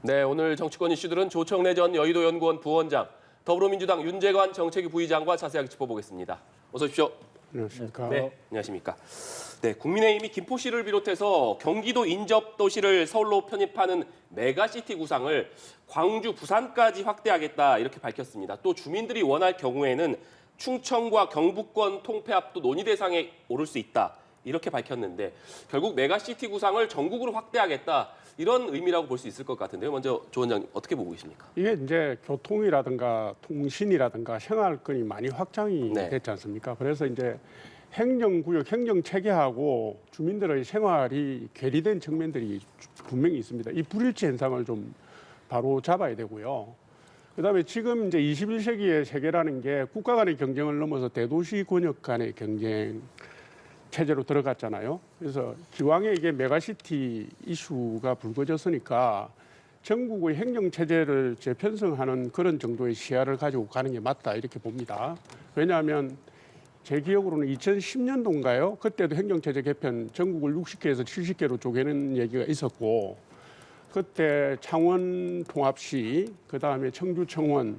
네, 오늘 정치권 이슈들은 조청래 전 여의도연구원 부원장, 더불어민주당 윤재관 정책위 부의장과 자세하게 짚어보겠습니다. 어서 오십시오. 안녕하십니까. 네, 안녕하십니까. 네, 국민의힘이 김포시를 비롯해서 경기도 인접 도시를 서울로 편입하는 메가시티 구상을 광주, 부산까지 확대하겠다 이렇게 밝혔습니다. 또 주민들이 원할 경우에는 충청과 경북권 통폐합도 논의 대상에 오를 수 있다 이렇게 밝혔는데 결국 메가시티 구상을 전국으로 확대하겠다 이런 의미라고 볼 수 있을 것 같은데요. 먼저 조 원장님 어떻게 보고 계십니까? 이게 이제 교통이라든가 통신이라든가 생활권이 많이 확장이 네. 됐지 않습니까? 그래서 이제 행정구역, 행정체계하고 주민들의 생활이 괴리된 측면들이 분명히 있습니다. 이 불일치 현상을 좀 바로 잡아야 되고요. 그다음에 지금 이제 21세기의 세계라는 게 국가 간의 경쟁을 넘어서 대도시 권역 간의 경쟁 체제로 들어갔잖아요. 그래서 기왕에 이게 메가시티 이슈가 불거졌으니까 전국의 행정체제를 재편성하는 그런 정도의 시야를 가지고 가는 게 맞다 이렇게 봅니다. 왜냐하면 제 기억으로는 2010년도인가요? 그때도 행정체제 개편 전국을 60개에서 70개로 쪼개는 얘기가 있었고 그때 창원 통합시, 그다음에 청주 청원,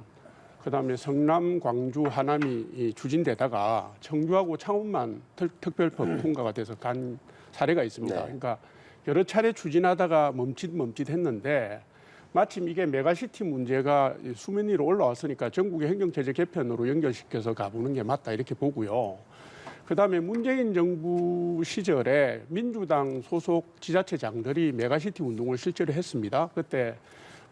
그다음에 성남, 광주, 하남이 추진되다가 청주하고 창원만 특별법 통과가 돼서 간 사례가 있습니다. 네. 그러니까 여러 차례 추진하다가 멈칫멈칫했는데 마침 이게 메가시티 문제가 수면 위로 올라왔으니까 전국의 행정체제 개편으로 연결시켜서 가보는 게 맞다 이렇게 보고요. 그다음에 문재인 정부 시절에 민주당 소속 지자체장들이 메가시티 운동을 실제로 했습니다. 그때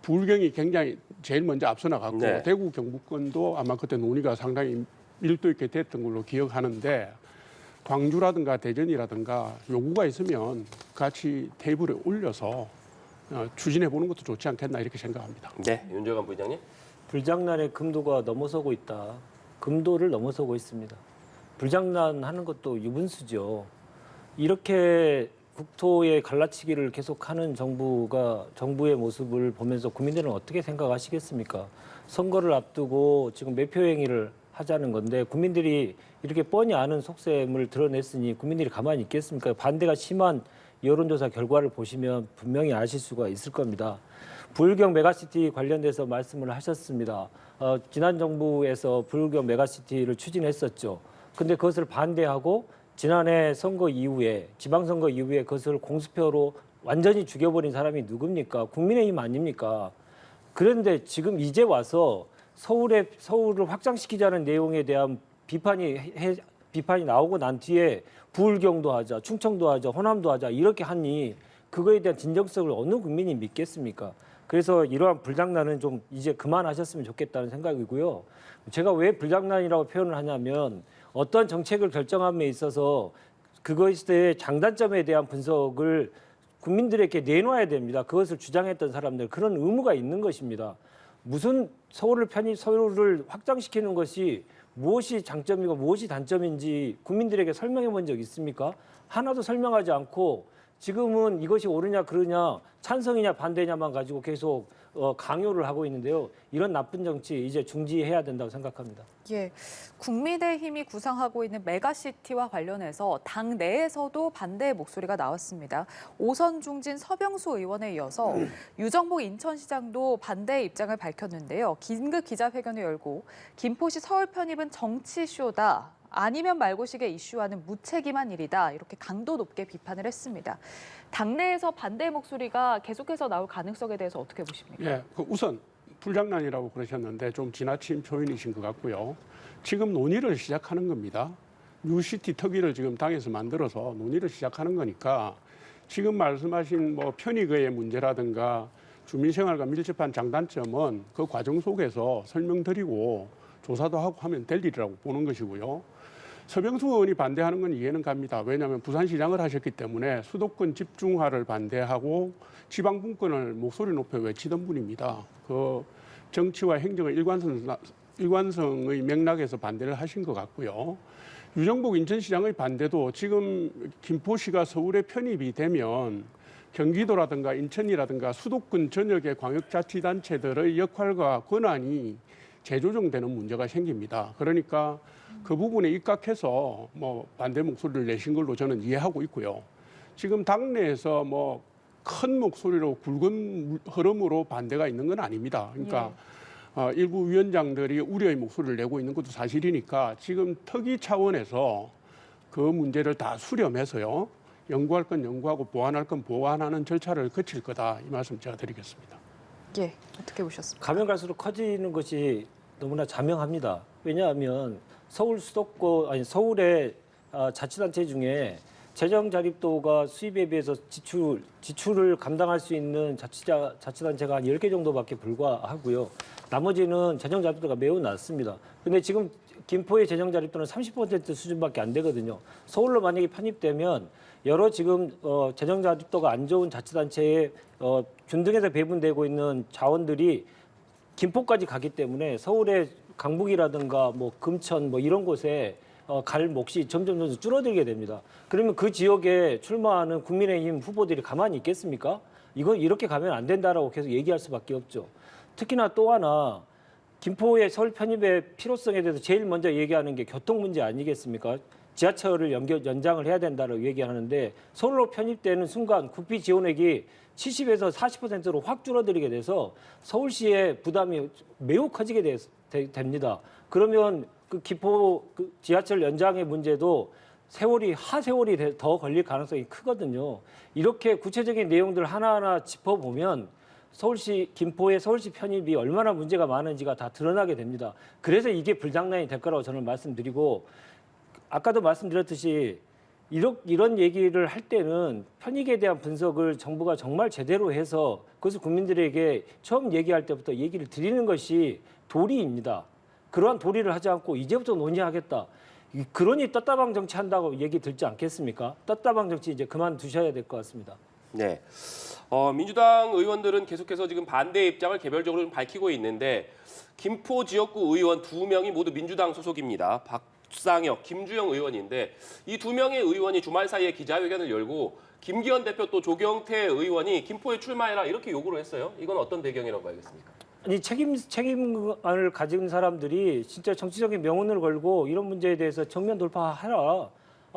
부울경이 굉장히 제일 먼저 앞서 나갔고 네. 대구 경북권도 아마 그때 논의가 상당히 밀도 있게 됐던 걸로 기억하는데 광주라든가 대전이라든가 요구가 있으면 같이 테이블에 올려서 추진해 보는 것도 좋지 않겠나 이렇게 생각합니다. 네, 윤재관 부의장님. 불장난의 금도가 넘어서고 있다. 금도를 넘어서고 있습니다. 불장난하는 것도 유분수죠. 이렇게 국토의 갈라치기를 계속하는 정부의 모습을 보면서 국민들은 어떻게 생각하시겠습니까? 선거를 앞두고 지금 매표 행위를 하자는 건데 국민들이 이렇게 뻔히 아는 속셈을 드러냈으니 국민들이 가만히 있겠습니까? 반대가 심한 여론조사 결과를 보시면 분명히 아실 수가 있을 겁니다. 부울경 메가시티 관련돼서 말씀을 하셨습니다. 지난 정부에서 부울경 메가시티를 추진했었죠. 근데 그것을 반대하고 지난해 선거 이후에 지방선거 이후에 그것을 공수표로 완전히 죽여버린 사람이 누굽니까? 국민의힘 아닙니까? 그런데 지금 이제 와서 서울을 확장시키자는 내용에 대한 비판이 나오고 난 뒤에 부울경도 하자, 충청도 하자, 호남도 하자 이렇게 하니 그거에 대한 진정성을 어느 국민이 믿겠습니까? 그래서 이러한 불장난은 좀 이제 그만하셨으면 좋겠다는 생각이고요. 제가 왜 불장난이라고 표현을 하냐면 어떤 정책을 결정함에 있어서 그것의 장단점에 대한 분석을 국민들에게 내놓아야 됩니다. 그것을 주장했던 사람들 그런 의무가 있는 것입니다. 무슨 서울을 확장시키는 것이 무엇이 장점이고 무엇이 단점인지 국민들에게 설명해 본 적 있습니까? 하나도 설명하지 않고 지금은 이것이 옳으냐 그르냐 찬성이냐 반대냐만 가지고 계속 강요를 하고 있는데요. 이런 나쁜 정치 이제 중지해야 된다고 생각합니다. 예, 국민의힘이 구상하고 있는 메가시티와 관련해서 당 내에서도 반대의 목소리가 나왔습니다. 오선중진 서병수 의원에 이어서 유정복 인천시장도 반대의 입장을 밝혔는데요. 긴급 기자회견을 열고 김포시 서울 편입은 정치쇼다. 아니면 말고식의 이슈와는 무책임한 일이다. 이렇게 강도 높게 비판을 했습니다. 당내에서 반대의 목소리가 계속해서 나올 가능성에 대해서 어떻게 보십니까? 예, 우선 불장난이라고 그러셨는데 좀 지나친 표현이신 것 같고요. 지금 논의를 시작하는 겁니다. 뉴시티 특위를 지금 당에서 만들어서 논의를 시작하는 거니까 지금 말씀하신 뭐 편익의 문제라든가 주민생활과 밀접한 장단점은 그 과정 속에서 설명드리고 조사도 하고 하면 될 일이라고 보는 것이고요. 서병수 의원이 반대하는 건 이해는 갑니다. 왜냐하면 부산시장을 하셨기 때문에 수도권 집중화를 반대하고 지방분권을 목소리 높여 외치던 분입니다. 그 정치와 행정의 일관성의 맥락에서 반대를 하신 것 같고요. 유정복 인천시장의 반대도 지금 김포시가 서울에 편입이 되면 경기도라든가 인천이라든가 수도권 전역의 광역자치단체들의 역할과 권한이 재조정되는 문제가 생깁니다. 그러니까 그 부분에 입각해서 뭐 반대 목소리를 내신 걸로 저는 이해하고 있고요. 지금 당내에서 뭐 큰 목소리로 굵은 흐름으로 반대가 있는 건 아닙니다. 그러니까 일부 위원장들이 우려의 목소리를 내고 있는 것도 사실이니까 지금 특위 차원에서 그 문제를 다 수렴해서요. 연구할 건 연구하고 보완할 건 보완하는 절차를 거칠 거다. 이 말씀 제가 드리겠습니다. 예, 어떻게 보셨습니까? 가면 갈수록 커지는 것이 너무나 자명합니다. 왜냐하면 서울 수도권 아니 서울의 자치단체 중에 재정 자립도가 수입에 비해서 지출을 감당할 수 있는 자치단체가 한 10개 정도밖에 불과하고요. 나머지는 재정 자립도가 매우 낮습니다. 근데 지금 김포의 재정 자립도는 30% 수준밖에 안 되거든요. 서울로 만약에 편입되면 여러 지금 재정 자립도가 안 좋은 자치단체에 균등해서 배분되고 있는 자원들이 김포까지 가기 때문에 서울의 강북이라든가 뭐 금천 뭐 이런 곳에 갈 몫이 점점 줄어들게 됩니다. 그러면 그 지역에 출마하는 국민의힘 후보들이 가만히 있겠습니까? 이건 이렇게 가면 안 된다라고 계속 얘기할 수밖에 없죠. 특히나 또 하나 김포의 서울 편입의 필요성에 대해서 제일 먼저 얘기하는 게 교통 문제 아니겠습니까? 지하철을 연장을 해야 된다고 얘기하는데 서울로 편입되는 순간 국비 지원액이 70에서 40%로 확 줄어들게 돼서 서울시의 부담이 매우 커지게 됩니다. 그러면 그 김포 지하철 연장의 문제도 하세월이 더 걸릴 가능성이 크거든요. 이렇게 구체적인 내용들 하나하나 짚어보면 김포의 서울시 편입이 얼마나 문제가 많은지가 다 드러나게 됩니다. 그래서 이게 불장난이 될 거라고 저는 말씀드리고 아까도 말씀드렸듯이 이런 얘기를 할 때는 편익에 대한 분석을 정부가 정말 제대로 해서 그것을 국민들에게 처음 얘기할 때부터 얘기를 드리는 것이 도리입니다. 그러한 도리를 하지 않고 이제부터 논의하겠다. 그러니 떴다방 정치한다고 얘기 들지 않겠습니까? 떴다방 정치 이제 그만두셔야 될 것 같습니다. 네. 민주당 의원들은 계속해서 지금 반대 입장을 개별적으로 좀 밝히고 있는데 김포 지역구 의원 2명이 모두 민주당 소속입니다. 박상혁, 김주영 의원인데 이 2명의 의원이 주말 사이에 기자회견을 열고 김기현 대표 또 조경태 의원이 김포에 출마해라 이렇게 요구를 했어요. 이건 어떤 배경이라고 봐야겠습니까? 아니 책임을 가진 사람들이 진짜 정치적인 명운을 걸고 이런 문제에 대해서 정면 돌파하라.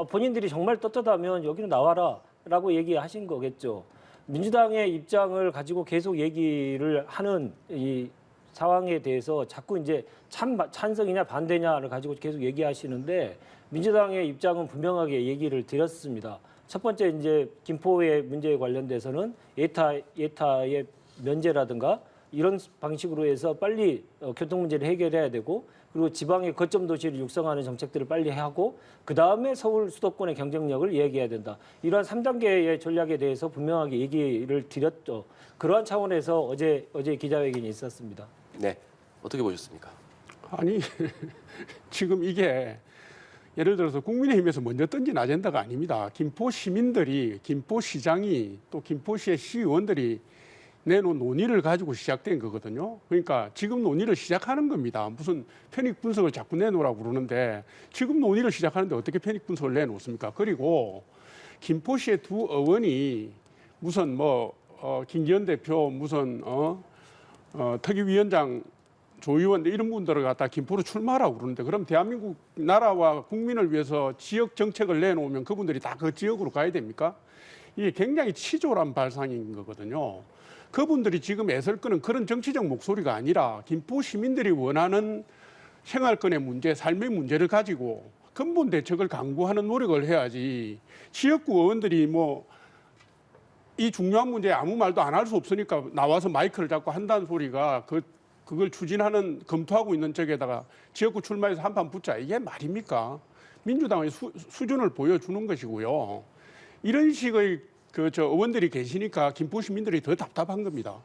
본인들이 정말 떳떳하면 여기로 나와라라고 얘기하신 거겠죠. 민주당의 입장을 가지고 계속 얘기를 하는 이 상황에 대해서 자꾸 이제 찬성이냐 반대냐를 가지고 계속 얘기하시는데 민주당의 입장은 분명하게 얘기를 드렸습니다. 첫 번째 이제 김포의 문제에 관련돼서는 예타의 면제라든가 이런 방식으로 해서 빨리 교통 문제를 해결해야 되고 그리고 지방의 거점 도시를 육성하는 정책들을 빨리 하고 그다음에 서울 수도권의 경쟁력을 얘기해야 된다. 이러한 3단계의 전략에 대해서 분명하게 얘기를 드렸죠. 그러한 차원에서 어제 기자회견이 있었습니다. 네. 어떻게 보셨습니까? 아니 지금 이게 예를 들어서 국민의힘에서 먼저 던진 아젠다가 아닙니다. 김포 시민들이, 김포시장이 또 김포시의 시의원들이 내놓은 논의를 가지고 시작된 거거든요. 그러니까 지금 논의를 시작하는 겁니다. 무슨 편익 분석을 자꾸 내놓으라고 그러는데 지금 논의를 시작하는데 어떻게 편익 분석을 내놓습니까? 그리고 김포시의 2 의원이 무슨 김기현 대표 무슨 특위위원장 조의원 이런 분들을 갖다 김포로 출마하라고 그러는데 그럼 대한민국 나라와 국민을 위해서 지역 정책을 내놓으면 그분들이 다 그 지역으로 가야 됩니까? 이게 굉장히 치졸한 발상인 거거든요. 그분들이 지금 애설거는 그런 정치적 목소리가 아니라 김포 시민들이 원하는 생활권의 문제, 삶의 문제를 가지고 근본 대책을 강구하는 노력을 해야지 지역구 의원들이 이 중요한 문제에 아무 말도 안 할 수 없으니까 나와서 마이크를 잡고 한다는 소리가 그걸 추진하는 검토하고 있는 쪽에다가 지역구 출마해서 한판 붙자 이게 말입니까? 민주당의 수준을 보여주는 것이고요. 이런 식의 의원들이 계시니까 김포 시민들이 더 답답한 겁니다.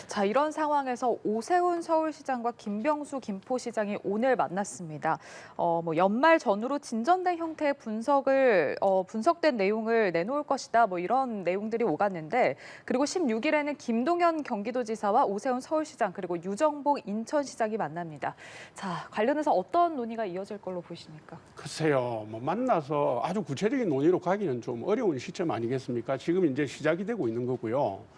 자, 이런 상황에서 오세훈 서울시장과 김병수 김포시장이 오늘 만났습니다. 연말 전후로 진전된 형태의 분석된 내용을 내놓을 것이다. 이런 내용들이 오갔는데 그리고 16일에는 김동연 경기도지사와 오세훈 서울시장 그리고 유정복 인천시장이 만납니다. 자, 관련해서 어떤 논의가 이어질 걸로 보십니까? 글쎄요, 만나서 아주 구체적인 논의로 가기는 좀 어려운 시점 아니겠습니까? 지금 이제 시작이 되고 있는 거고요.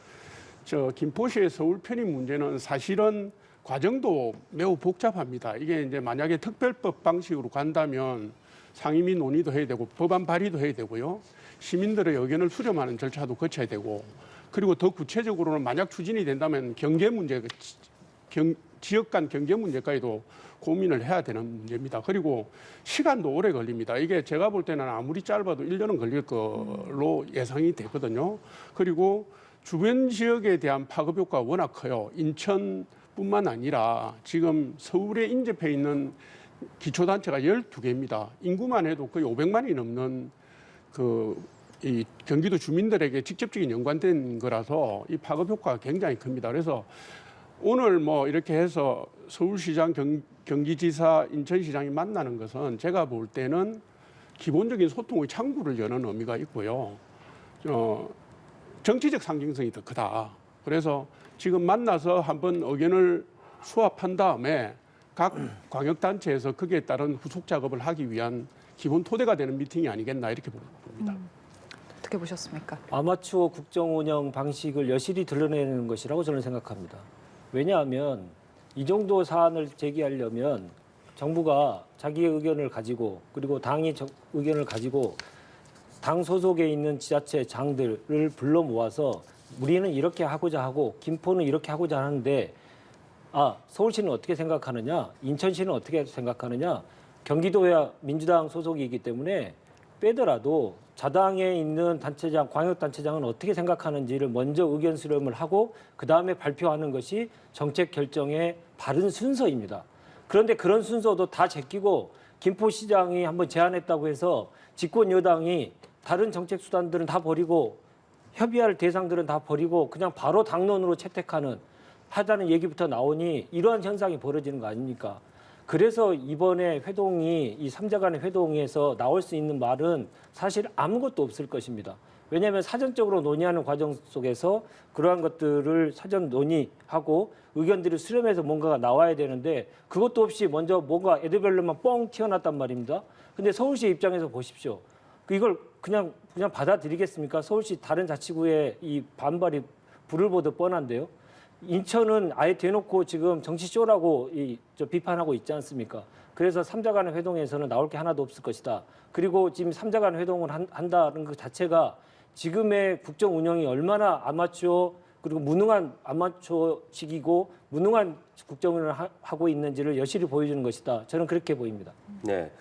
김포시의 서울 편입 문제는 사실은 과정도 매우 복잡합니다. 이게 이제 만약에 특별법 방식으로 간다면 상임위 논의도 해야 되고 법안 발의도 해야 되고요. 시민들의 의견을 수렴하는 절차도 거쳐야 되고 그리고 더 구체적으로는 만약 추진이 된다면 경제 문제, 지역 간 경제 문제까지도 고민을 해야 되는 문제입니다. 그리고 시간도 오래 걸립니다. 이게 제가 볼 때는 아무리 짧아도 1년은 걸릴 걸로 예상이 되거든요. 그리고 주변 지역에 대한 파급 효과가 워낙 커요. 인천뿐만 아니라 지금 서울에 인접해 있는 기초단체가 12개입니다. 인구만 해도 거의 500만이 넘는 이 경기도 주민들에게 직접적인 연관된 거라서 이 파급 효과가 굉장히 큽니다. 그래서 오늘 뭐 이렇게 해서 서울시장, 경기지사, 인천시장이 만나는 것은 제가 볼 때는 기본적인 소통의 창구를 여는 의미가 있고요. 정치적 상징성이 더 크다. 그래서 지금 만나서 한번 의견을 수합한 다음에 각 광역단체에서 거기에 따른 후속 작업을 하기 위한 기본 토대가 되는 미팅이 아니겠나 이렇게 봅니다. 어떻게 보셨습니까? 아마추어 국정 운영 방식을 여실히 드러내는 것이라고 저는 생각합니다. 왜냐하면 이 정도 사안을 제기하려면 정부가 자기의 의견을 가지고 그리고 당이 의견을 가지고 당 소속에 있는 지자체 장들을 불러 모아서 우리는 이렇게 하고자 하고 김포는 이렇게 하고자 하는데 서울시는 어떻게 생각하느냐, 인천시는 어떻게 생각하느냐, 경기도야 민주당 소속이기 때문에 빼더라도 자당에 있는 단체장, 광역단체장은 어떻게 생각하는지를 먼저 의견 수렴을 하고 그다음에 발표하는 것이 정책 결정의 바른 순서입니다. 그런데 그런 순서도 다 제끼고 김포시장이 한번 제안했다고 해서 집권 여당이 다른 정책 수단들은 다 버리고 협의할 대상들은 다 버리고 그냥 바로 당론으로 채택하는 하자는 얘기부터 나오니 이러한 현상이 벌어지는 거 아닙니까? 그래서 이번에 회동이 이 3자 간의 회동에서 나올 수 있는 말은 사실 아무것도 없을 것입니다. 왜냐하면 사전적으로 논의하는 과정 속에서 그러한 것들을 사전 논의하고 의견들을 수렴해서 뭔가가 나와야 되는데 그것도 없이 먼저 뭔가 에드벨로만 뻥 튀어났단 말입니다. 근데 서울시 입장에서 보십시오. 이걸 그냥 받아들이겠습니까? 서울시 다른 자치구의 이 반발이 불을 보듯 뻔한데요. 인천은 아예 대놓고 지금 정치쇼라고 비판하고 있지 않습니까? 그래서 3자 간의 회동에서는 나올 게 하나도 없을 것이다. 그리고 지금 3자 간의 회동을 한다는 그 자체가 지금의 국정 운영이 얼마나 아마추어 그리고 무능한 아마추어식이고 무능한 국정 운영을 하고 있는지를 여실히 보여주는 것이다. 저는 그렇게 보입니다. 네.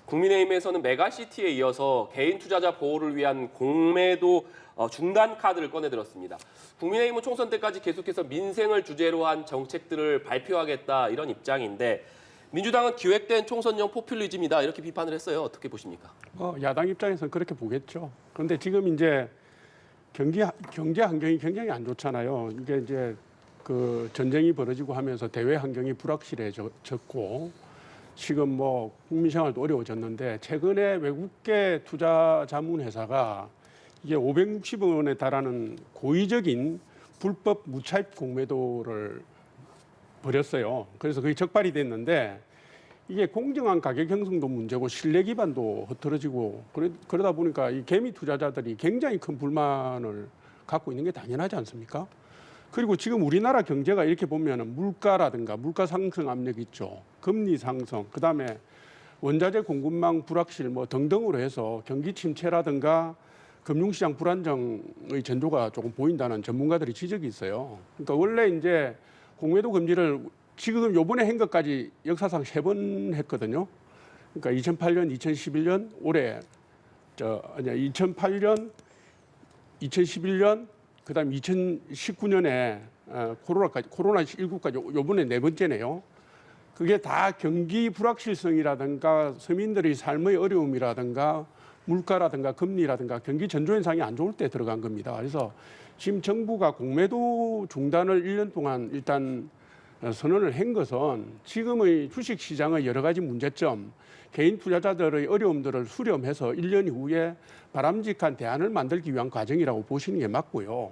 국민의힘에서는 메가시티에 이어서 개인 투자자 보호를 위한 공매도 중단 카드를 꺼내들었습니다. 국민의힘은 총선 때까지 계속해서 민생을 주제로 한 정책들을 발표하겠다 이런 입장인데 민주당은 기획된 총선용 포퓰리즘이다 이렇게 비판을 했어요. 어떻게 보십니까? 야당 입장에서는 그렇게 보겠죠. 그런데 지금 이제 경제 환경이 굉장히 안 좋잖아요. 이게 이제 그 전쟁이 벌어지고 하면서 대외 환경이 불확실해졌고 지금 뭐 국민 생활도 어려워졌는데 최근에 외국계 투자 자문 회사가 이게 560억 원에 달하는 고의적인 불법 무차입 공매도를 벌였어요. 그래서 그게 적발이 됐는데 이게 공정한 가격 형성도 문제고 신뢰 기반도 흐트러지고 그러다 보니까 이 개미 투자자들이 굉장히 큰 불만을 갖고 있는 게 당연하지 않습니까? 그리고 지금 우리나라 경제가 이렇게 보면은 물가라든가 물가 상승 압력 있죠. 금리 상승, 그다음에 원자재 공급망 불확실 뭐 등등으로 해서 경기 침체라든가 금융시장 불안정의 전조가 조금 보인다는 전문가들의 지적이 있어요. 그러니까 원래 이제 공매도 금지를 지금 요번에 한 것까지 역사상 3번 했거든요. 그러니까 2008년, 2011년, 올해 2008년, 2011년, 그다음 2019년에 코로나19까지 요번에 4번째네요. 그게 다 경기 불확실성이라든가 서민들의 삶의 어려움이라든가 물가라든가 금리라든가 경기 전조 현상이 안 좋을 때 들어간 겁니다. 그래서 지금 정부가 공매도 중단을 1년 동안 일단 선언을 한 것은 지금의 주식시장의 여러 가지 문제점, 개인 투자자들의 어려움들을 수렴해서 1년 이후에 바람직한 대안을 만들기 위한 과정이라고 보시는 게 맞고요.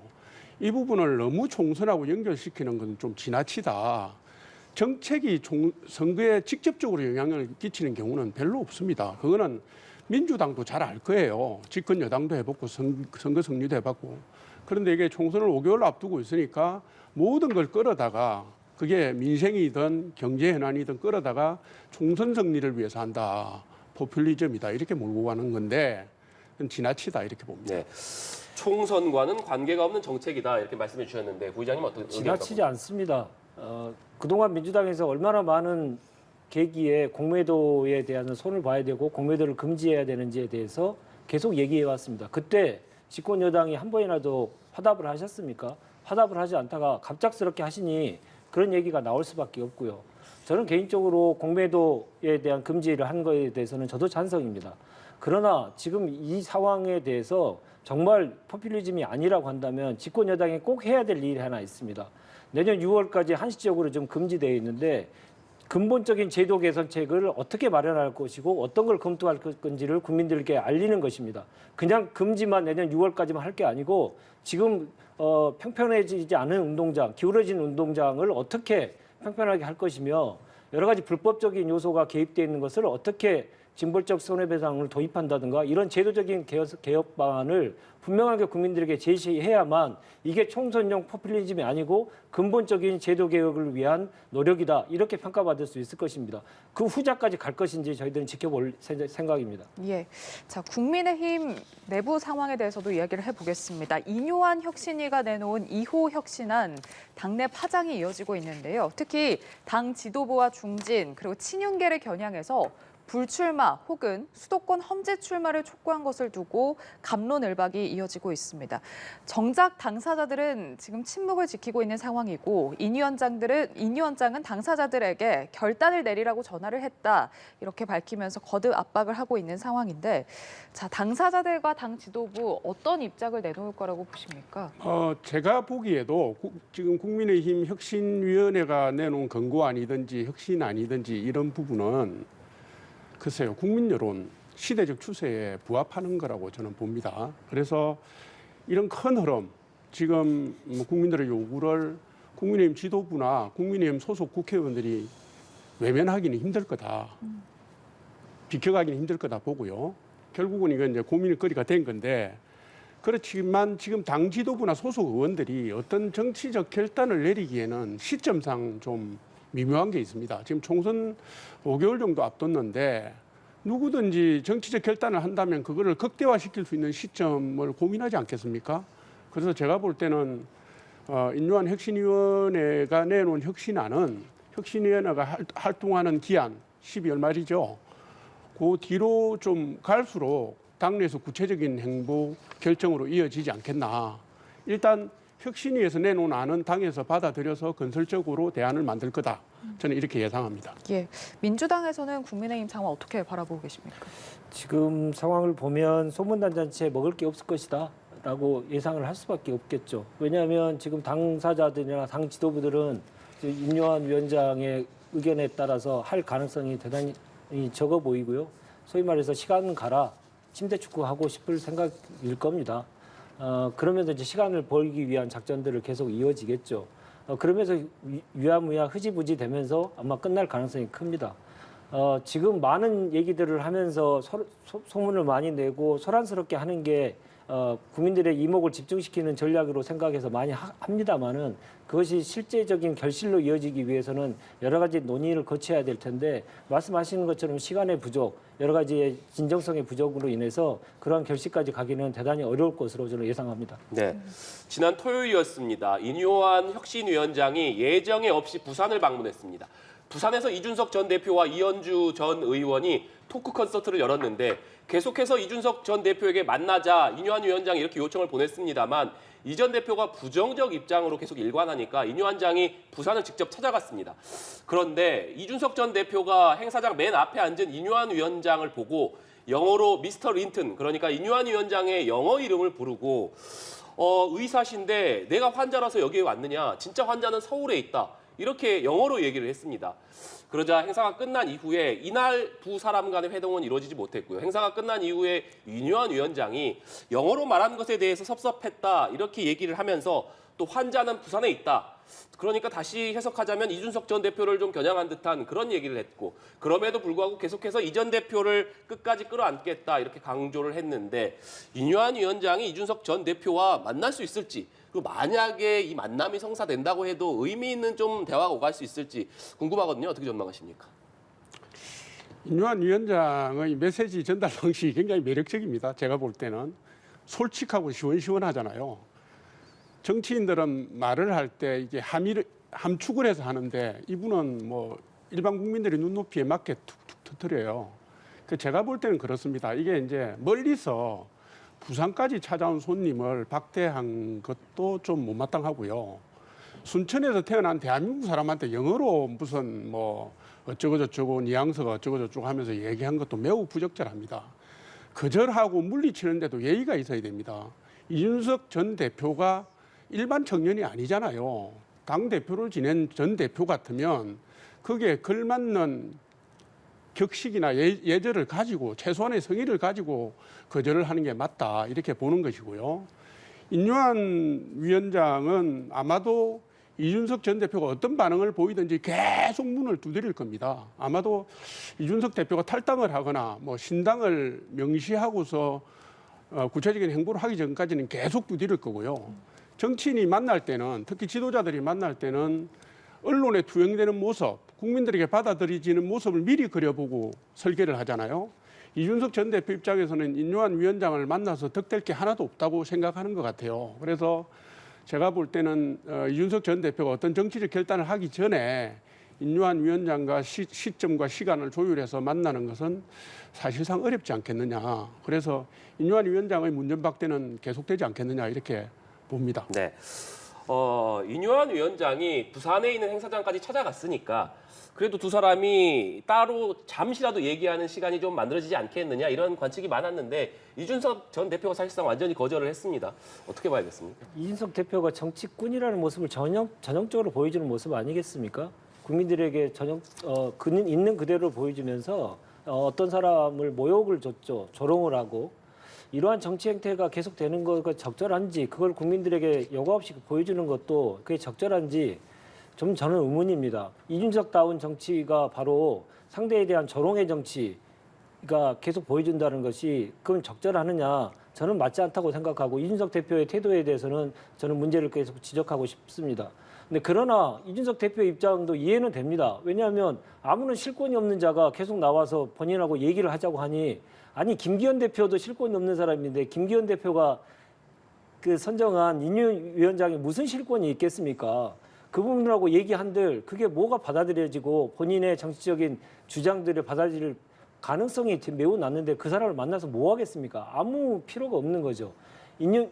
이 부분을 너무 총선하고 연결시키는 건 좀 지나치다. 정책이 선거에 직접적으로 영향을 끼치는 경우는 별로 없습니다. 그거는 민주당도 잘 알 거예요. 집권 여당도 해봤고 선거 승리도 해봤고. 그런데 이게 총선을 5개월 앞두고 있으니까 모든 걸 끌어다가 그게 민생이든 경제 현안이든 끌어다가 총선 승리를 위해서 한다. 포퓰리즘이다. 이렇게 몰고 가는 건데 지나치다 이렇게 봅니다. 네. 총선과는 관계가 없는 정책이다 이렇게 말씀해 주셨는데 부의장님 어떤 지나치지 않습니다. 그동안 민주당에서 얼마나 많은 계기에 공매도에 대한 손을 봐야 되고 공매도를 금지해야 되는지에 대해서 계속 얘기해 왔습니다. 그때 집권 여당이 한 번이라도 화답을 하셨습니까? 화답을 하지 않다가 갑작스럽게 하시니 그런 얘기가 나올 수밖에 없고요. 저는 개인적으로 공매도에 대한 금지를 한 거에 대해서는 저도 찬성입니다. 그러나 지금 이 상황에 대해서 정말 포퓰리즘이 아니라고 한다면 집권 여당이 꼭 해야 될 일이 하나 있습니다. 내년 6월까지 한시적으로 좀 금지되어 있는데 근본적인 제도 개선책을 어떻게 마련할 것이고 어떤 걸 검토할 건지를 국민들께 알리는 것입니다. 그냥 금지만 내년 6월까지만 할 게 아니고 지금 평평해지지 않은 운동장, 기울어진 운동장을 어떻게 평평하게 할 것이며 여러 가지 불법적인 요소가 개입되어 있는 것을 어떻게 징벌적 손해배상을 도입한다든가 이런 제도적인 개혁 방안을 분명하게 국민들에게 제시해야만 이게 총선용 포퓰리즘이 아니고 근본적인 제도 개혁을 위한 노력이다 이렇게 평가받을 수 있을 것입니다. 그 후자까지 갈 것인지 저희들은 지켜볼 생각입니다. 예, 자 국민의힘 내부 상황에 대해서도 이야기를 해보겠습니다. 이뇨한 혁신위가 내놓은 2호 혁신안 당내 파장이 이어지고 있는데요. 특히 당 지도부와 중진 그리고 친윤계를 겨냥해서 불출마 혹은 수도권 험지 출마를 촉구한 것을 두고 갑론을박이 이어지고 있습니다. 정작 당사자들은 지금 침묵을 지키고 있는 상황이고 인 위원장은 당사자들에게 결단을 내리라고 전화를 했다 이렇게 밝히면서 거듭 압박을 하고 있는 상황인데, 자 당사자들과 당 지도부 어떤 입장을 내놓을 거라고 보십니까? 제가 보기에도 지금 국민의힘 혁신위원회가 내놓은 권고안이든지 혁신안이든지 이런 부분은 글쎄요, 국민 여론, 시대적 추세에 부합하는 거라고 저는 봅니다. 그래서 이런 큰 흐름, 지금 국민들의 요구를 국민의힘 지도부나 국민의힘 소속 국회의원들이 외면하기는 힘들 거다. 비켜가기는 힘들 거다 보고요. 결국은 이건 이제 고민거리가 된 건데, 그렇지만 지금 당 지도부나 소속 의원들이 어떤 정치적 결단을 내리기에는 시점상 좀 미묘한 게 있습니다. 지금 총선 5개월 정도 앞뒀는데 누구든지 정치적 결단을 한다면 그거를 극대화시킬 수 있는 시점을 고민하지 않겠습니까? 그래서 제가 볼 때는 인요한 혁신위원회가 내놓은 혁신안은 혁신위원회가 활동하는 기한 12월 말이죠. 그 뒤로 좀 갈수록 당내에서 구체적인 행보 결정으로 이어지지 않겠나. 일단 혁신위에서 내놓은 안은 당에서 받아들여서 건설적으로 대안을 만들 거다. 저는 이렇게 예상합니다. 예, 민주당에서는 국민의힘 상황 어떻게 바라보고 계십니까? 지금 상황을 보면 소문단잔치에 먹을 게 없을 것이다 라고 예상을 할 수밖에 없겠죠. 왜냐하면 지금 당사자들이나 당 지도부들은 임요한 위원장의 의견에 따라서 할 가능성이 대단히 적어 보이고요. 소위 말해서 시간 가라, 침대 축구하고 싶을 생각일 겁니다. 그러면서 이제 시간을 벌기 위한 작전들을 계속 이어지겠죠. 그러면서 유야무야 흐지부지 되면서 아마 끝날 가능성이 큽니다. 지금 많은 얘기들을 하면서 소문을 많이 내고 소란스럽게 하는 게 국민들의 이목을 집중시키는 전략으로 생각해서 많이 합니다만은 그것이 실제적인 결실로 이어지기 위해서는 여러 가지 논의를 거쳐야 될 텐데 말씀하시는 것처럼 시간의 부족, 여러 가지의 진정성의 부족으로 인해서 그러한 결실까지 가기는 대단히 어려울 것으로 저는 예상합니다. 네, 지난 토요일이었습니다. 인요한 혁신위원장이 예정에 없이 부산을 방문했습니다. 부산에서 이준석 전 대표와 이현주 전 의원이 토크 콘서트를 열었는데 계속해서 이준석 전 대표에게 만나자 인요한 위원장이 이렇게 요청을 보냈습니다만 이 전 대표가 부정적 입장으로 계속 일관하니까 인 위원장이 부산을 직접 찾아갔습니다. 그런데 이준석 전 대표가 행사장 맨 앞에 앉은 인요한 위원장을 보고 영어로 미스터 린튼, 그러니까 인요한 위원장의 영어 이름을 부르고 의사신데 내가 환자라서 여기에 왔느냐, 진짜 환자는 서울에 있다, 이렇게 영어로 얘기를 했습니다. 그러자 행사가 끝난 이후에 이날 두 사람 간의 회동은 이루어지지 못했고요. 행사가 끝난 이후에 윤요한 위원장이 영어로 말한 것에 대해서 섭섭했다 이렇게 얘기를 하면서 또 환자는 부산에 있다. 그러니까 다시 해석하자면 이준석 전 대표를 좀 겨냥한 듯한 그런 얘기를 했고, 그럼에도 불구하고 계속해서 이 전 대표를 끝까지 끌어안겠다 이렇게 강조를 했는데 윤요한 위원장이 이준석 전 대표와 만날 수 있을지, 그리고 만약에 이 만남이 성사된다고 해도 의미 있는 좀 대화가 오갈 수 있을지 궁금하거든요. 어떻게 전망하십니까? 인유한 위원장의 메시지 전달 방식이 굉장히 매력적입니다. 제가 볼 때는 솔직하고 시원시원하잖아요. 정치인들은 말을 할 때 이게 함축을 해서 하는데 이분은 뭐 일반 국민들의 눈높이에 맞게 툭툭 터뜨려요. 제가 볼 때는 그렇습니다. 이게 이제 멀리서 부산까지 찾아온 손님을 박대한 것도 좀 못마땅하고요. 순천에서 태어난 대한민국 사람한테 영어로 무슨 뭐 어쩌고저쩌고 뉘앙스가 어쩌고저쩌고 하면서 얘기한 것도 매우 부적절합니다. 거절하고 물리치는데도 예의가 있어야 됩니다. 이준석 전 대표가 일반 청년이 아니잖아요. 당대표를 지낸 전 대표 같으면 그게 걸맞는 격식이나 예절을 가지고 최소한의 성의를 가지고 거절을 하는 게 맞다 이렇게 보는 것이고요. 인유한 위원장은 아마도 이준석 전 대표가 어떤 반응을 보이든지 계속 문을 두드릴 겁니다. 아마도 이준석 대표가 탈당을 하거나 뭐 신당을 명시하고서 구체적인 행보를 하기 전까지는 계속 두드릴 거고요. 정치인이 만날 때는 특히 지도자들이 만날 때는 언론에 투영되는 모습, 국민들에게 받아들여지는 모습을 미리 그려보고 설계를 하잖아요. 이준석 전 대표 입장에서는 인유한 위원장을 만나서 득될 게 하나도 없다고 생각하는 것 같아요. 그래서 제가 볼 때는 이준석 전 대표가 어떤 정치적 결단을 하기 전에 인유한 위원장과 시점과 시간을 조율해서 만나는 것은 사실상 어렵지 않겠느냐. 그래서 인유한 위원장의 문전박대는 계속되지 않겠느냐 이렇게 봅니다. 네. 인유한 위원장이 부산에 있는 행사장까지 찾아갔으니까 그래도 두 사람이 따로 잠시라도 얘기하는 시간이 좀 만들어지지 않겠느냐 이런 관측이 많았는데 이준석 전 대표가 사실상 완전히 거절을 했습니다. 어떻게 봐야겠습니까? 이준석 대표가 정치꾼이라는 모습을 전형적으로 보여주는 모습 아니겠습니까? 국민들에게 있는 그대로 보여주면서 어떤 사람을 모욕을 줬죠. 조롱을 하고 이러한 정치 행태가 계속되는 것가 적절한지 그걸 국민들에게 여과 없이 보여주는 것도 그게 적절한지 좀 저는 의문입니다. 이준석다운 정치가 바로 상대에 대한 조롱의 정치가 계속 보여준다는 것이 그건 적절하느냐 저는 맞지 않다고 생각하고 이준석 대표의 태도에 대해서는 저는 문제를 계속 지적하고 싶습니다. 근데 그러나 이준석 대표의 입장도 이해는 됩니다. 왜냐하면 아무런 실권이 없는 자가 계속 나와서 본인하고 얘기를 하자고 하니 아니 김기현 대표도 실권이 없는 사람인데 김기현 대표가 그 선정한 인유 위원장이 무슨 실권이 있겠습니까? 그분하고 얘기한들 그게 뭐가 받아들여지고 본인의 정치적인 주장들을 받아들일 가능성이 매우 낮는데 그 사람을 만나서 뭐 하겠습니까? 아무 필요가 없는 거죠. 인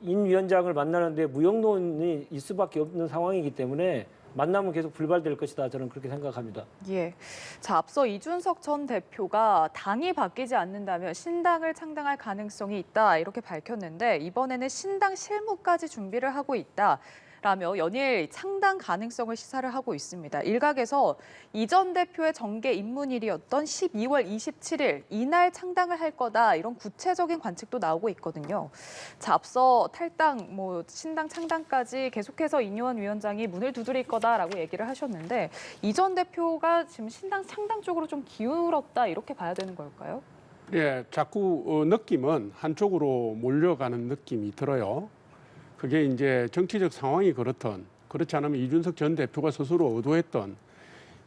위원장을 만나는데 무용론이 있을 수밖에 없는 상황이기 때문에 만나면 계속 불발될 것이다. 저는 그렇게 생각합니다. 예. 자, 앞서 이준석 전 대표가 당이 바뀌지 않는다면 신당을 창당할 가능성이 있다. 이렇게 밝혔는데 이번에는 신당 실무까지 준비를 하고 있다. 라며 연일 창당 가능성을 시사를 하고 있습니다. 일각에서 이 전 대표의 정계 입문일이었던 12월 27일 이날 창당을 할 거다 이런 구체적인 관측도 나오고 있거든요. 자, 앞서 탈당, 신당 창당까지 계속해서 인유한 위원장이 문을 두드릴 거다라고 얘기를 하셨는데 이 전 대표가 지금 신당 창당 쪽으로 좀 기울었다 이렇게 봐야 되는 걸까요? 예, 자꾸 느낌은 한쪽으로 몰려가는 느낌이 들어요. 그게 이제 정치적 상황이 그렇지 않으면 이준석 전 대표가 스스로 의도했던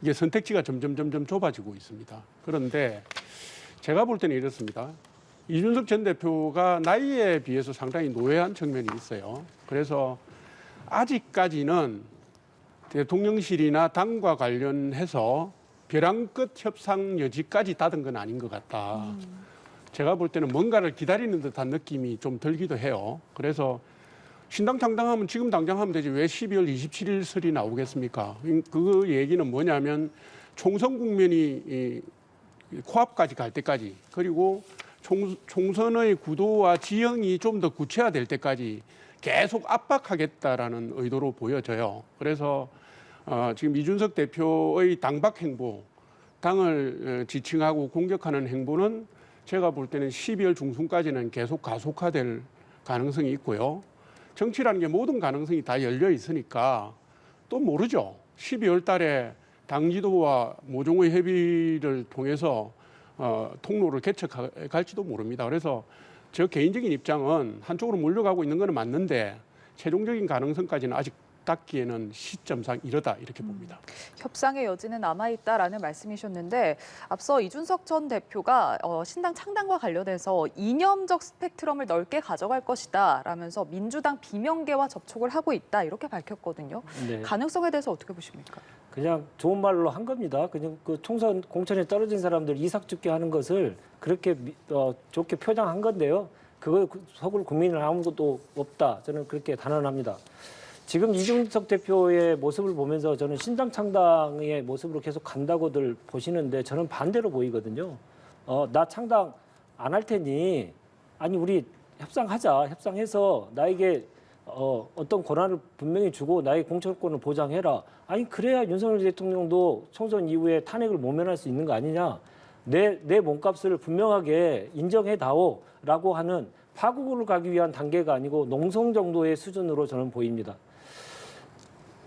이게 선택지가 점점 좁아지고 있습니다. 그런데 제가 볼 때는 이렇습니다. 이준석 전 대표가 나이에 비해서 상당히 노예한 측면이 있어요. 그래서 아직까지는 대통령실이나 당과 관련해서 벼랑 끝 협상 여지까지 닫은 건 아닌 것 같다. 제가 볼 때는 뭔가를 기다리는 듯한 느낌이 좀 들기도 해요. 그래서 신당 창당하면 지금 당장 하면 되지 왜 12월 27일 설이 나오겠습니까? 그 얘기는 뭐냐면 총선 국면이 코앞까지 갈 때까지 그리고 총선의 구도와 지형이 좀 더 구체화될 때까지 계속 압박하겠다라는 의도로 보여져요. 그래서 지금 이준석 대표의 당박 행보, 당을 지칭하고 공격하는 행보는 제가 볼 때는 12월 중순까지는 계속 가속화될 가능성이 있고요. 정치라는 게 모든 가능성이 다 열려 있으니까 또 모르죠. 12월 달에 당 지도와 모종의 협의를 통해서 통로를 개척할지도 모릅니다. 그래서 저 개인적인 입장은 한쪽으로 몰려가고 있는 건 맞는데 최종적인 가능성까지는 아직 맞닿기에는 시점상 이르다 이렇게 봅니다. 협상의 여지는 남아있다라는 말씀이셨는데 앞서 이준석 전 대표가 신당 창당과 관련해서 이념적 스펙트럼을 넓게 가져갈 것이다 라면서 민주당 비명계와 접촉을 하고 있다 이렇게 밝혔거든요. 네. 가능성에 대해서 어떻게 보십니까? 그냥 좋은 말로 한 겁니다. 그냥 그 총선 공천에 떨어진 사람들 이삭죽게 하는 것을 그렇게 좋게 표장한 건데요. 그걸 속을 국민은 아무것도 없다. 저는 그렇게 단언합니다. 지금 이준석 대표의 모습을 보면서 저는 신당 창당의 모습으로 계속 간다고들 보시는데 저는 반대로 보이거든요. 나 창당 안 할 테니 아니 우리 협상하자. 협상해서 나에게 어떤 권한을 분명히 주고 나의 공천권을 보장해라. 아니 그래야 윤석열 대통령도 총선 이후에 탄핵을 모면할 수 있는 거 아니냐. 내 몸값을 분명하게 인정해다오라고 하는 파국으로 가기 위한 단계가 아니고 농성 정도의 수준으로 저는 보입니다.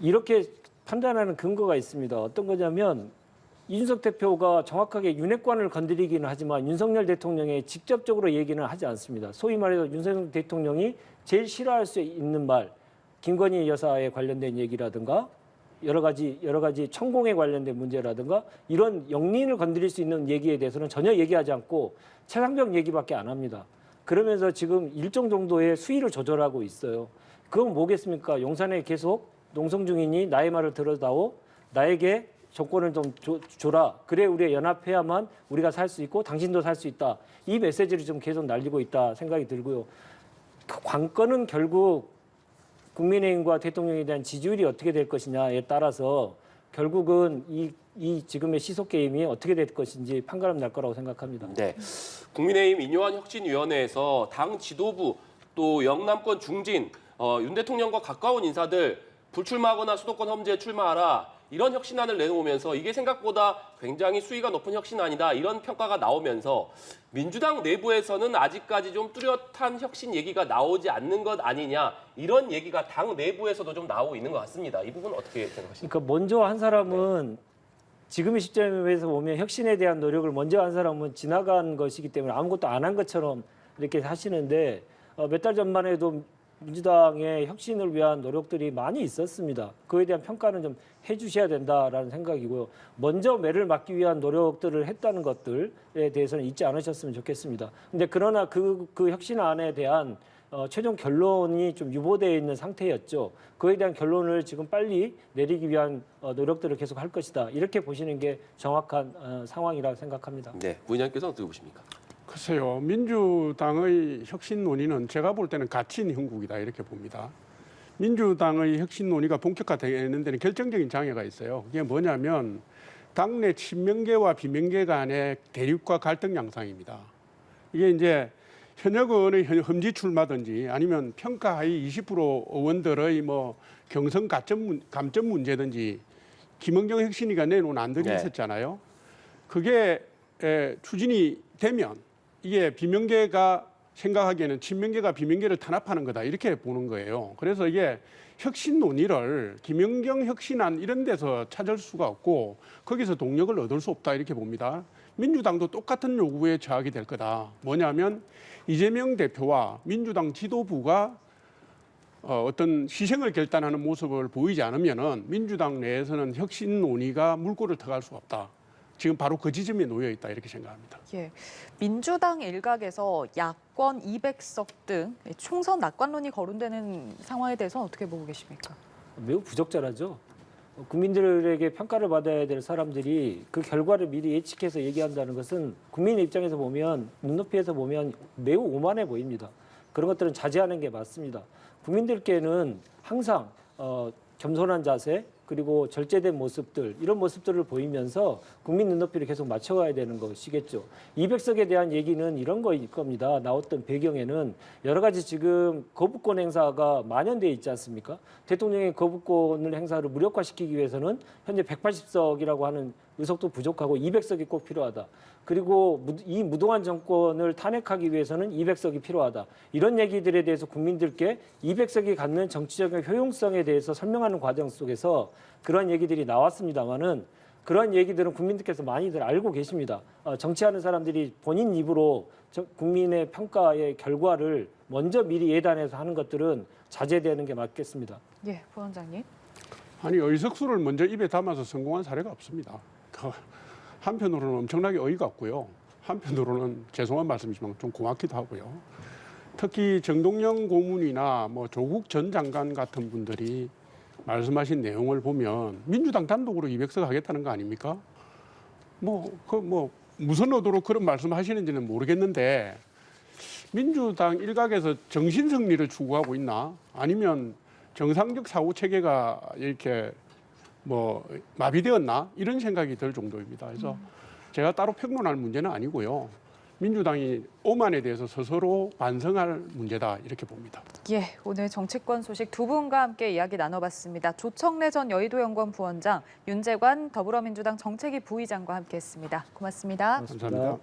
이렇게 판단하는 근거가 있습니다. 어떤 거냐면 이준석 대표가 정확하게 윤핵관을 건드리기는 하지만 윤석열 대통령에 직접적으로 얘기는 하지 않습니다. 소위 말해서 윤석열 대통령이 제일 싫어할 수 있는 말, 김건희 여사에 관련된 얘기라든가 여러 가지 천공에 관련된 문제라든가 이런 영린을 건드릴 수 있는 얘기에 대해서는 전혀 얘기하지 않고 최상병 얘기밖에 안 합니다. 그러면서 지금 일정 정도의 수위를 조절하고 있어요. 그건 뭐겠습니까? 용산에 계속 농성 중이니 나의 말을 들어다오. 나에게 정권을 좀 줘라. 그래 우리가 연합해야만 우리가 살 수 있고 당신도 살 수 있다. 이 메시지를 좀 계속 날리고 있다 생각이 들고요. 그 관건은 결국 국민의힘과 대통령에 대한 지지율이 어떻게 될 것이냐에 따라서 결국은 이 지금의 시속 게임이 어떻게 될 것인지 판가름 날 거라고 생각합니다. 네. 국민의힘 인요한 혁신위원회에서 당 지도부 또 영남권 중진 윤 대통령과 가까운 인사들 불출마하거나 수도권 험지에 출마하라 이런 혁신안을 내놓으면서 이게 생각보다 굉장히 수위가 높은 혁신안이다 이런 평가가 나오면서 민주당 내부에서는 아직까지 좀 뚜렷한 혁신 얘기가 나오지 않는 것 아니냐 이런 얘기가 당 내부에서도 좀 나오고 있는 것 같습니다. 이 부분 어떻게 생각하십니까? 그러니까 먼저 한 사람은 지금의 시점에서 보면 혁신에 대한 노력을 먼저 한 사람은 지나간 것이기 때문에 아무것도 안 한 것처럼 이렇게 하시는데 몇 달 전만 해도 민주당의 혁신을 위한 노력들이 많이 있었습니다. 그에 대한 평가는 좀 해주셔야 된다라는 생각이고요. 먼저 매를 막기 위한 노력들을 했다는 것들에 대해서는 잊지 않으셨으면 좋겠습니다. 근데 그러나 그 혁신안에 대한 최종 결론이 좀 유보되어 있는 상태였죠. 그에 대한 결론을 지금 빨리 내리기 위한 노력들을 계속 할 것이다. 이렇게 보시는 게 정확한 상황이라고 생각합니다. 네, 부인장께서는 어떻게 보십니까? 글쎄요, 민주당의 혁신 논의는 제가 볼 때는 갇힌 형국이다 이렇게 봅니다. 민주당의 혁신 논의가 본격화되는 데는 결정적인 장애가 있어요. 그게 뭐냐면 당내 친명계와 비명계 간의 대립과 갈등 양상입니다. 이게 이제 현역 의원의 험지 출마든지 아니면 평가하위 20% 의원들의 뭐 경선 감점 문제든지 김은경 혁신위가 내놓은 안들이 네. 있었잖아요. 그게 추진이 되면 이게 비명계가 생각하기에는 친명계가 비명계를 탄압하는 거다 이렇게 보는 거예요. 그래서 이게 혁신 논의를 김연경 혁신안 이런 데서 찾을 수가 없고 거기서 동력을 얻을 수 없다 이렇게 봅니다. 민주당도 똑같은 요구에 처하게 될 거다. 뭐냐면 이재명 대표와 민주당 지도부가 어떤 희생을 결단하는 모습을 보이지 않으면은 민주당 내에서는 혁신 논의가 물꼬를 터갈 수가 없다. 지금 바로 그 지점에 놓여 있다 이렇게 생각합니다. 예, 민주당 일각에서 야권 200석 등 총선 낙관론이 거론되는 상황에 대해서는 어떻게 보고 계십니까? 매우 부적절하죠. 국민들에게 평가를 받아야 될 사람들이 그 결과를 미리 예측해서 얘기한다는 것은 국민의 입장에서 보면 눈높이에서 보면 매우 오만해 보입니다. 그런 것들은 자제하는 게 맞습니다. 국민들께는 항상 겸손한 자세 그리고 절제된 모습들 이런 모습들을 보이면서 국민 눈높이를 계속 맞춰가야 되는 것이겠죠. 200석에 대한 얘기는 이런 거일 겁니다. 나왔던 배경에는 여러 가지 지금 거부권 행사가 만연되어 있지 않습니까? 대통령의 거부권을 행사를 무력화시키기 위해서는 현재 180석이라고 하는 의석도 부족하고 200석이 꼭 필요하다. 그리고 이 무동한 정권을 탄핵하기 위해서는 200석이 필요하다. 이런 얘기들에 대해서 국민들께 200석이 갖는 정치적인 효용성에 대해서 설명하는 과정 속에서 그런 얘기들이 나왔습니다마는 그런 얘기들은 국민들께서 많이들 알고 계십니다. 정치하는 사람들이 본인 입으로 국민의 평가의 결과를 먼저 미리 예단해서 하는 것들은 자제되는 게 맞겠습니다. 예, 부원장님. 아니 의석수를 먼저 입에 담아서 성공한 사례가 없습니다. 한편으로는 엄청나게 어이가 없고요. 한편으로는 죄송한 말씀이지만 좀 고맙기도 하고요. 특히 정동영 고문이나 뭐 조국 전 장관 같은 분들이 말씀하신 내용을 보면 민주당 단독으로 200석 하겠다는 거 아닙니까? 무슨 의도로 그런 말씀하시는지는 모르겠는데 민주당 일각에서 정신 승리를 추구하고 있나? 아니면 정상적 사고 체계가 이렇게 마비되었나? 이런 생각이 들 정도입니다. 그래서 제가 따로 평론할 문제는 아니고요. 민주당이 오만에 대해서 스스로 반성할 문제다 이렇게 봅니다. 예, 오늘 정치권 소식 두 분과 함께 이야기 나눠봤습니다. 조청래 전 여의도연구원 부원장, 윤재관 더불어민주당 정책위 부의장과 함께했습니다. 고맙습니다. 감사합니다.